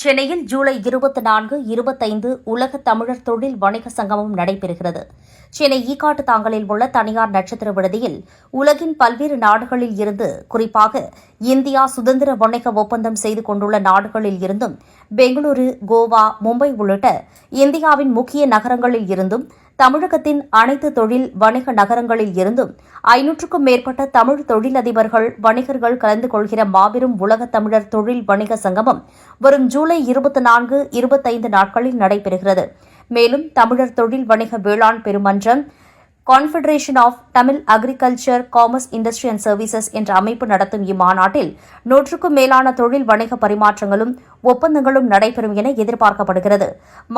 சென்னையில் ஜூலை 24, 25 உலக தமிழர் தொழில் வணிக சங்கமம் நடைபெறுகிறது. சென்னை ஈக்காட்டு தாங்கலில் உள்ள தனியார் நட்சத்திர விடுதியில் உலகின் பல்வேறு நாடுகளில் இருந்து, குறிப்பாக இந்தியா சுதந்திர வணிக ஒப்பந்தம் செய்து கொண்டுள்ள நாடுகளில் இருந்தும், பெங்களூரு, கோவா, மும்பை உள்ளிட்ட இந்தியாவின் முக்கிய நகரங்களில் இருந்தும், தமிழகத்தின் அனைத்து தொழில் வணிக நகரங்களில் இருந்தும் 500க்கும் மேற்பட்ட தமிழ் தொழிலதிபர்கள், வணிகர்கள் கலந்து கொள்கிற மாபெரும் உலக தமிழர் தொழில் வணிக சங்கமம் வரும் ஜூலை 24, 25 நாட்களில் நடைபெறுகிறது. மேலும் தமிழர் தொழில் வணிக வேளாண் பெருமன்றம், confederation of Tamil agriculture, commerce, industry and services என்ற அமைப்பு நடத்தும் இம்மாநாட்டில் 100க்கும் மேலான தொழில் வணிக பரிமாற்றங்களும் ஒப்பந்தங்களும் நடைபெறும் என எதிர்பார்க்கப்படுகிறது.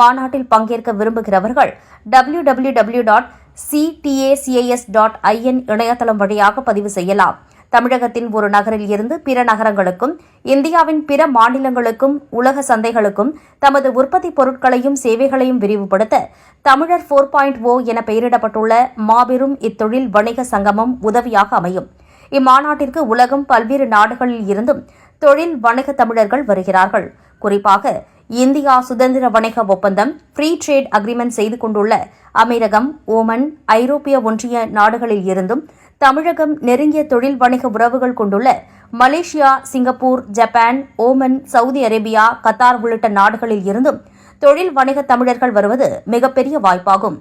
மாநாட்டில் பங்கேற்க விரும்புகிறவர்கள் www.ctacis.in இணையதளம் வழியாக பதிவு செய்யலாம். தமிழகத்தின் ஒரு நகரில் இருந்து பிற நகரங்களுக்கும், இந்தியாவின் பிற மாநிலங்களுக்கும், உலக சந்தைகளுக்கும் தமது உற்பத்தி பொருட்களையும் சேவைகளையும் விரிவுபடுத்த தமிழர் 4.0 என பெயரிடப்பட்டுள்ள மாபெரும் இத்தொழில் வணிக சங்கமம் உதவியாக அமையும். இம்மாநாட்டிற்கு உலகம் பல்வேறு நாடுகளில் இருந்தும் தொழில் வணிக தமிழர்கள் வருகிறார்கள். குறிப்பாக இந்தியா சுதந்திர வணிக ஒப்பந்தம் ஃப்ரீ ட்ரேட் அக்ரிமெண்ட் செய்து கொண்டுள்ள அமீரகம், ஓமன், ஐரோப்பிய ஒன்றிய நாடுகளில் இருந்தும், தமிழகம் நெருங்கிய தொழில் வணிக உறவுகள் கொண்டுள்ள Malaysia, Singapore, Japan, Oman, Saudi Arabia, Qatar உள்ளிட்ட நாடுகளில் இருந்தும் தொழில் வணிக தமிழர்கள் வருவது மிகப்பெரிய வாய்ப்பாகும்.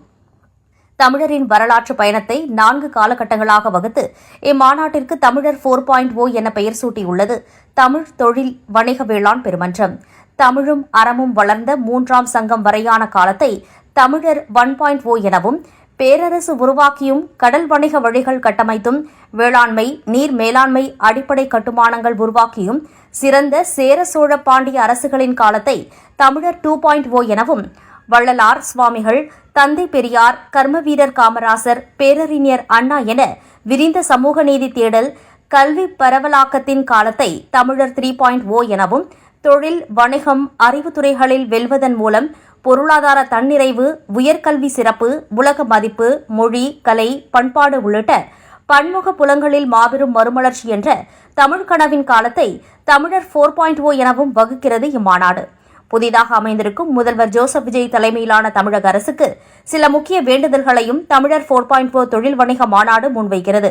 தமிழரின் வரலாற்று பயணத்தை 4 காலகட்டங்களாக வகுத்து இம்மாநாட்டிற்கு தமிழர் 4.0 என பெயர் சூட்டியுள்ளது தமிழ் தொழில் வணிக வேளாண் பெருமன்றம். தமிழும் அறமும் வளர்ந்த 3ஆம் சங்கம் வரையான காலத்தை தமிழர் 1.0 எனவும், பேரரசு உருவாக்கியும் கடல் வணிக வழிகள் கட்டமைத்தும், வேளாண்மை, நீர் மேலாண்மை அடிப்படை கட்டுமானங்கள் உருவாக்கியும் சிறந்த சேர சோழ பாண்டிய அரசுகளின் காலத்தை தமிழர் 2.0 எனவும், வள்ளலார், சுவாமிகள், தந்தை பெரியார், கர்மவீரர் காமராசர், பேரறிஞர் அண்ணா என விரிந்த சமூக நீதி தேடல், கல்வி பரவலாக்கத்தின் காலத்தை தமிழர் 3.0 எனவும், தொழில், வணிகம், அறிவுத்துறைகளில் வெல்வதன் மூலம் பொருளாதார தன்னிறைவு, உயர்கல்வி சிறப்பு, உலக மதிப்பு, மொழி, கலை, பண்பாடு உள்ளிட்ட பன்முக புலங்களில் மாபெரும் மறுமலர்ச்சி என்ற தமிழ் கனவின் காலத்தை தமிழர் 4.0 எனவும் வகுக்கிறது இம்மாநாடு. புதிதாக அமைந்திருக்கும் முதல்வர் ஜோசப் விஜய் தலைமையிலான தமிழக அரசுக்கு சில முக்கிய வேண்டுதல்களையும் தமிழர் 4.0 தொழில் வணிக மாநாடு முன்வைக்கிறது.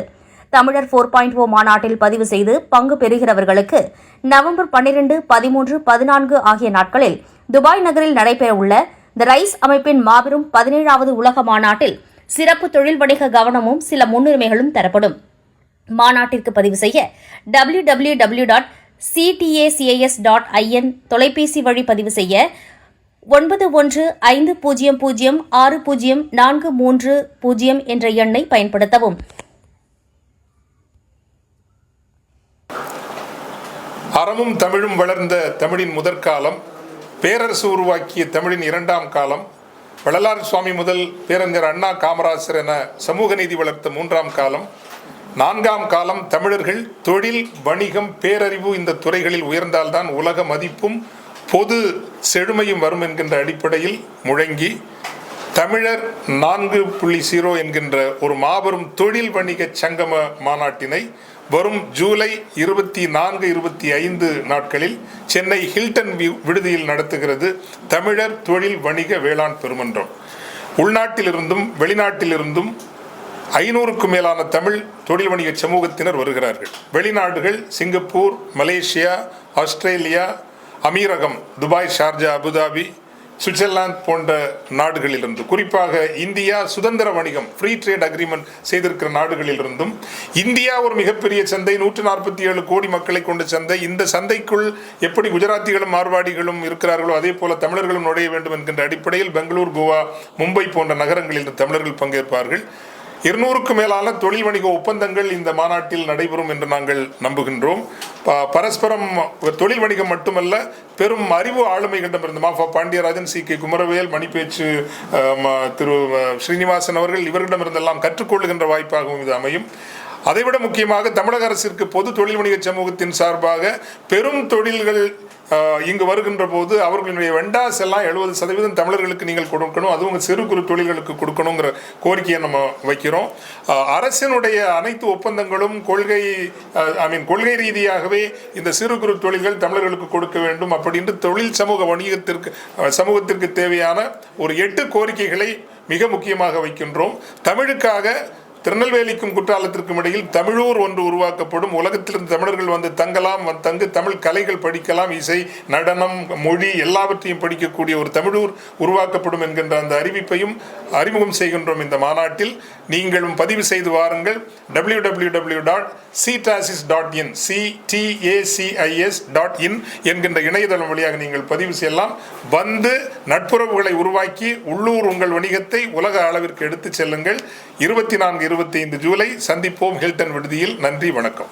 தமிழர் 4.0 மாநாட்டில் பதிவு செய்து பங்கு பெறுகிறவர்களுக்கு நவம்பர் 12, 13, 14 ஆகிய நாட்களில் துபாய் நகரில் நடைபெறவுள்ள தி ரைஸ் அமைப்பின் மாபெரும் 17வது உலக மாநாட்டில் சிறப்பு தொழில் வணிக கவனமும் சில முன்னுரிமைகளும் தரப்படும். மாநாட்டிற்கு பதிவு செய்ய www.ctacis.in தொலைபேசி வழி பதிவு செய்ய 9150060430 என்ற எண்ணை பயன்படுத்தவும். அறமும் தமிழும் வளர்ந்த தமிழின் முதற்காலம், பேரரசு உருவாக்கிய தமிழின் 2ஆம் காலம், வள்ளலார் சுவாமி முதல் பேரறிஞர் அண்ணா, காமராசர் என சமூக நீதி வளர்த்த 3ஆம் காலம், 4ஆம் காலம் தமிழர்கள் தொழில், வணிகம், பேரறிவு இந்த துறைகளில் உயர்ந்தால்தான் உலக மதிப்பும் பொது செழுமையும் வரும் என்கின்ற அடிப்படையில் முழங்கி தமிழர் 4.0 என்கின்ற ஒரு மாபெரும் தொழில் வணிக சங்கம மாநாட்டினை வரும் ஜூலை 24, 25 நாட்களில் சென்னை ஹில்டன் விடுதியில் நடத்துகிறது தமிழர் தொழில் வணிக வேளாண் பெருமன்றம். உள்நாட்டிலிருந்தும் வெளிநாட்டிலிருந்தும் 500க்கும் மேலான தமிழ் தொழில் வணிக சமூகத்தினர் வருகிறார்கள். வெளிநாடுகள் சிங்கப்பூர், மலேசியா, ஆஸ்திரேலியா, அமீரகம், துபாய், ஷார்ஜா, அபுதாபி, சுவிட்சர்லாந்து போன்ற நாடுகளிலிருந்து, குறிப்பாக இந்தியா சுதந்திர வணிகம் ஃப்ரீ ட்ரேட் அக்ரிமெண்ட் செய்திருக்கிற நாடுகளிலிருந்தும், இந்தியா ஒரு மிகப்பெரிய சந்தை, 147 கோடி மக்களை கொண்ட சந்தை, இந்த சந்தைக்குள் எப்படி குஜராத்திகளும் மார்வாடிகளும் இருக்கிறார்களோ அதே போல தமிழர்களும் நுழைய வேண்டும் என்கின்ற அடிப்படையில் பெங்களூர், கோவா, மும்பை போன்ற நகரங்களில் தமிழர்கள் பங்கேற்பார்கள். 200க்கும் மேலான தொழில் வணிக ஒப்பந்தங்கள் இந்த மாநாட்டில் நடைபெறும் என்று நாங்கள் நம்புகின்றோம். பரஸ்பரம் தொழில் வணிகம் மட்டுமல்ல, பெரும் அறிவு ஆளுமைகளிடமிருந்து மாஃபா பாண்டியராஜன், சி.கே. குமரவேல், மணிப்பேச்சு திரு ஸ்ரீனிவாசன் அவர்கள், இவர்களிடமிருந்தெல்லாம் கற்றுக்கொள்ளுகின்ற வாய்ப்பாகவும் இது அமையும். அதைவிட முக்கியமாக தமிழக அரசிற்கு பொது தொழில் வணிக சமூகத்தின் சார்பாக பெரும் தொழில்கள் இங்கு வருகின்ற போது அவர்களுடைய வெண்டாஸ் எல்லாம் 70% தமிழர்களுக்கு நீங்கள் கொடுக்கணும், அதுவும் சிறு குறு தொழில்களுக்கு கொடுக்கணுங்கிற கோரிக்கையை நம்ம வைக்கிறோம். அரசினுடைய அனைத்து ஒப்பந்தங்களும் கொள்கை ரீதியாகவே இந்த சிறு குறு தொழில்கள் தமிழர்களுக்கு கொடுக்க வேண்டும் அப்படின்னு தொழில் சமூகத்திற்கு தேவையான ஒரு 8 கோரிக்கைகளை மிக முக்கியமாக வைக்கின்றோம். தமிழுக்காக திருநெல்வேலிக்கும் குற்றாலத்திற்கும் இடையில் தமிழூர் ஒன்று உருவாக்கப்படும். உலகத்திலிருந்து தமிழர்கள் வந்து தங்கலாம், தங்கு தமிழ் கலைகள் படிக்கலாம், இசை, நடனம், மொழி எல்லாவற்றையும் படிக்கக்கூடிய ஒரு தமிழூர் உருவாக்கப்படும் என்கின்ற அந்த அறிவிப்பையும் அறிமுகம் செய்கின்றோம். இந்த மாநாட்டில் நீங்களும் பதிவு செய்து வாருங்கள். www.ctasis.in என்கின்ற இணையதளம் வழியாக நீங்கள் பதிவு செய்யலாம். வந்து நட்புறவுகளை உருவாக்கி உள்ளூர் உங்கள் வணிகத்தை உலக அளவிற்கு எடுத்துச் செல்லுங்கள். 24-25 ஜூலை சந்திப்போம் ஹில்டன் விடுதியில். நன்றி, வணக்கம்.